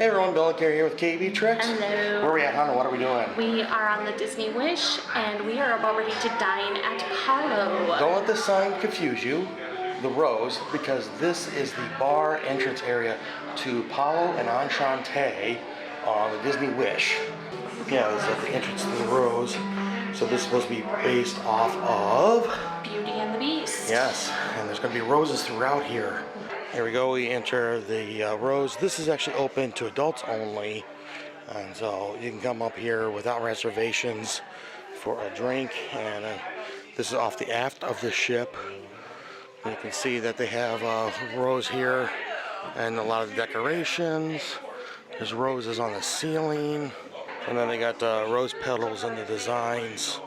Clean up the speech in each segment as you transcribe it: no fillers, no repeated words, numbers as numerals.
Hey everyone, Bill and Kari here with KB Tricks. Hello. Where are we at, Hannah? What are we doing? We are on the Disney Wish, and we are about ready to dine at Palo. Don't let this sign confuse you, the Rose, because this is the bar entrance area to Palo and Enchante on the Disney Wish. Yeah, this is at the entrance to the Rose. So this is supposed to be based off of Beauty and the Beast. Yes, and there's going to be roses throughout here. Here we go, we enter the Rose. This is actually open to adults only, and so you can come up here without reservations for a drink. And this is off the aft of the ship. You can see that they have a rose here and a lot of decorations. There's roses on the ceiling, and then they got rose petals and the designs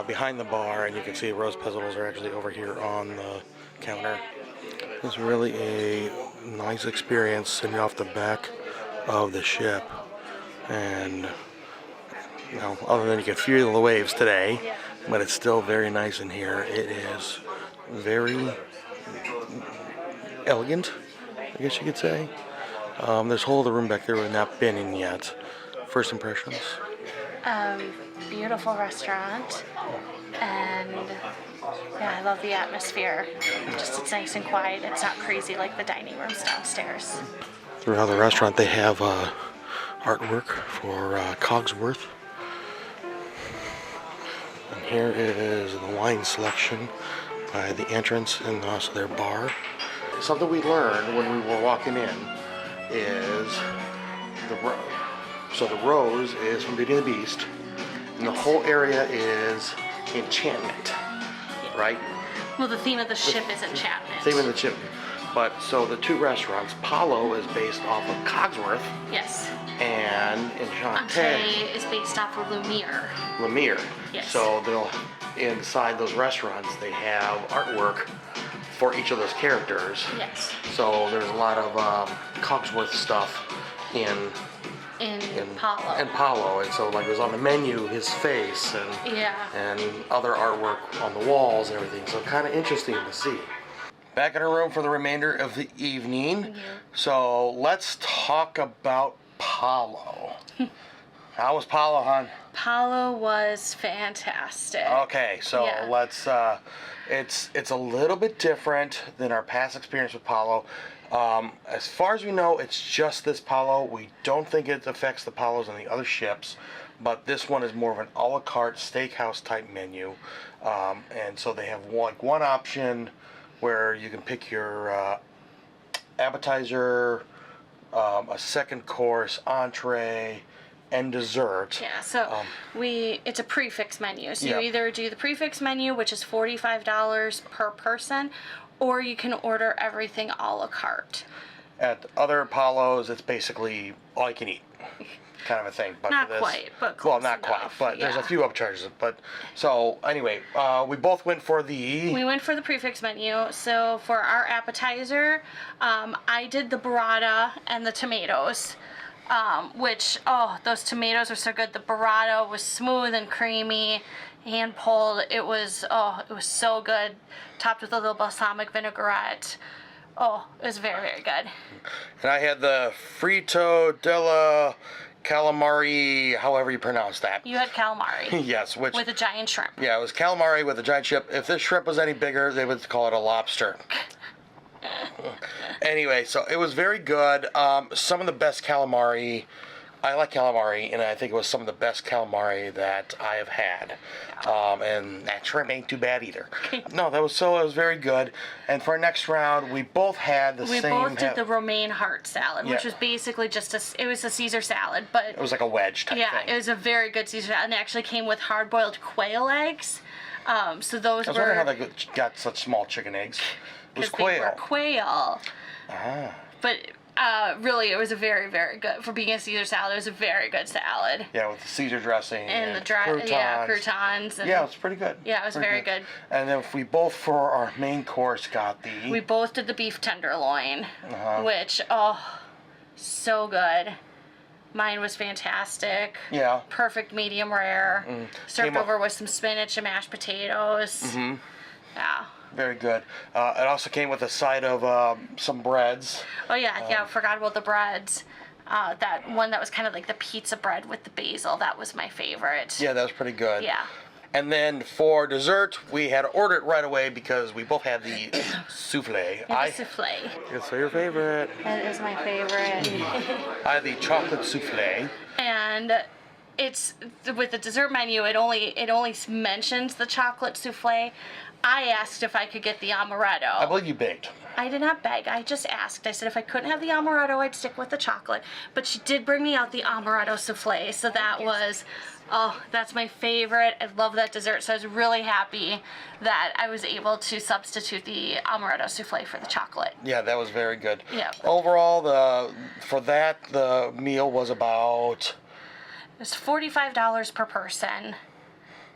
behind the bar, and you can see rose petals are actually over here on the counter. It's really a nice experience sitting off the back of the ship, and you know, other than you can feel the waves today, but it's still very nice in here. It is very elegant, I guess you could say. There's a whole other room back there we've not been in yet. First impressions? Beautiful restaurant, and yeah, I love the atmosphere. Just it's nice and quiet. It's not crazy like the dining rooms downstairs. Throughout the restaurant they have artwork for Cogsworth. And here is the wine selection by the entrance and also their bar. Something we learned when we were walking in is the Rose. So the Rose is from Beauty and the Beast, and the whole area is enchantment, right? Well, the theme of the ship is enchantment. Theme of the ship. But so the two restaurants, Palo is based off of Cogsworth. Yes. And Enchante is based off of Lumiere. Yes. So they'll inside those restaurants they have artwork for each of those characters. Yes. So there's a lot of Cogsworth stuff in Palo. And Palo, and so like it was on the menu, his face, and and other artwork on the walls and everything. So kind of interesting to see. Back in our room for the remainder of the evening. So let's talk about Palo. How was Palo, hon? Palo was fantastic. Okay, so let's. It's a little bit different than our past experience with Palo. As far as we know, it's just this Palo. We don't think it affects the Palos on the other ships, but this one is more of an a la carte steakhouse type menu. And so they have one option where you can pick your appetizer, a second course, entree, and dessert. Yeah, so it's a prefix menu. So you either do the prefix menu, which is $45 per person, or you can order everything a la carte. At other Palos, it's basically all you can eat, kind of a thing. But not for this, quite, but close well, not enough. quite. But there's a few upcharges. But so anyway, we both went for the. We went for the prefix menu. So for our appetizer, I did the burrata and the tomatoes. Which, those tomatoes are so good. The burrata was smooth and creamy, hand pulled. It was so good. Topped with a little balsamic vinaigrette. Oh, it was very, very good. And I had the Frito della Calamari, however you pronounce that. You had calamari. Yes, which with a giant shrimp. Yeah, it was calamari with a giant shrimp. If this shrimp was any bigger, they would call it a lobster. Anyway, so it was very good. Some of the best calamari. I like calamari, and I think it was some of the best calamari that I have had. And that shrimp ain't too bad either. No, it was very good. And for our next round, we both had the same. We both did the romaine heart salad, which was basically just it was a Caesar salad, but it was like a wedge type thing. Yeah, it was a very good Caesar salad, and it actually came with hard-boiled quail eggs. So those I was wondering how they got such small chicken eggs. It was quail. They were quail. Ah. But really, it was a very, very good, for being a Caesar salad, it was a very good salad. Yeah, with the Caesar dressing and the croutons. And yeah, it was pretty good. Yeah, it was very good. And then we both, for our main course, got the. We both did the beef tenderloin, which so good. Mine was fantastic. Yeah. Perfect medium rare. Served over with some spinach and mashed potatoes. Yeah. Very good. It also came with a side of some breads. Oh yeah, I forgot about the breads. That one that was kind of like the pizza bread with the basil. That was my favorite. Yeah, that was pretty good. Yeah. And then for dessert, we had to order it right away because we both had the soufflé. The souffle. It's your favorite. That is my favorite. I had the chocolate soufflé. And it's with the dessert menu. It only mentions the chocolate souffle. I asked if I could get the amaretto. I believe you baked. I did not beg. I just asked. I said if I couldn't have the amaretto, I'd stick with the chocolate. But she did bring me out the amaretto souffle, so that was, oh, that's my favorite. I love that dessert, so I was really happy that I was able to substitute the amaretto souffle for the chocolate. Yeah, that was very good. Yeah. Overall, the meal was about... It was $45 per person.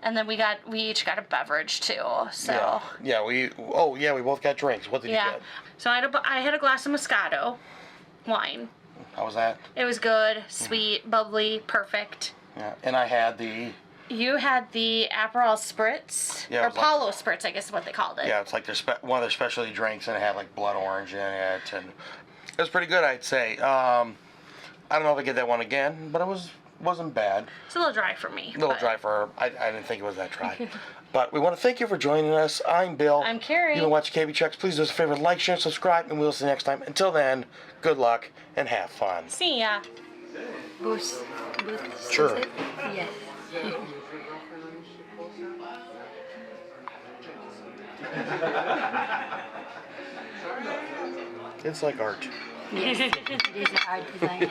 And then we each got a beverage too. So yeah, we both got drinks. What did you get? So I had a glass of Moscato wine. How was that? It was good, sweet, bubbly, perfect. Yeah, and I had the... You had the Aperol Spritz, Yeah, or Palo Spritz, I guess is what they called it. Yeah, it's like one of their specialty drinks, and it had like blood orange in it, and it was pretty good, I'd say. I don't know if I get that one again, but wasn't bad. It's a little dry for me. A little dry for her. I didn't think it was that dry. But we want to thank you for joining us. I'm Bill. I'm Kari. You've been watching KB Checks. Please do us a favor, like, share, and subscribe, and we'll see you next time. Until then, good luck and have fun. See ya. Boost. Sure. Yes. It's like art. Yes, it is art design.